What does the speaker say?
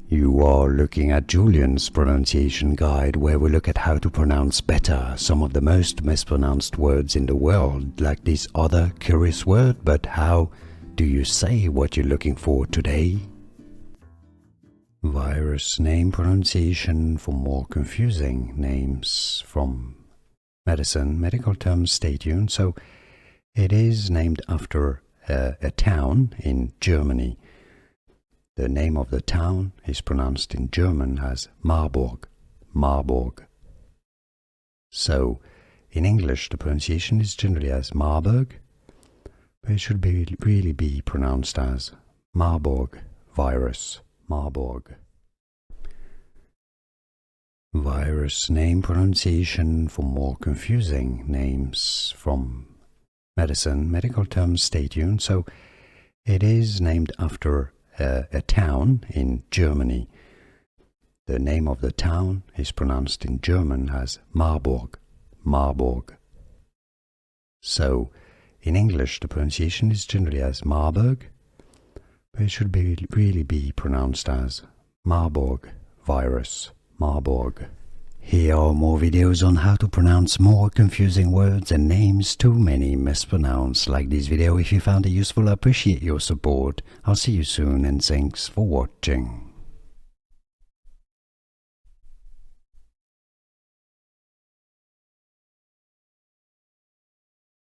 You are looking at Julian's pronunciation guide, where we look at how to pronounce better some of the most mispronounced words in the world, like this other curious word. But how do you say what you're looking for today? Virus name pronunciation for more confusing names from medicine. Medical terms, stay tuned. So it is named after a town in Germany. The name of the town is pronounced in German as Marburg. Marburg. So in English the pronunciation is generally as Marburg, but it should really be pronounced as Marburg Virus. Marburg. Virus name pronunciation for more confusing names from medicine. Medical terms, stay tuned. So it is named after a town in Germany. The name of the town is pronounced in German as Marburg. Marburg. So in English the pronunciation is generally as Marburg, but it should really be pronounced as Marburg Virus. Marburg. Here are more videos on how to pronounce more confusing words and names too many mispronounced. Like this video if you found it useful. I appreciate your support. I'll see you soon and thanks for watching.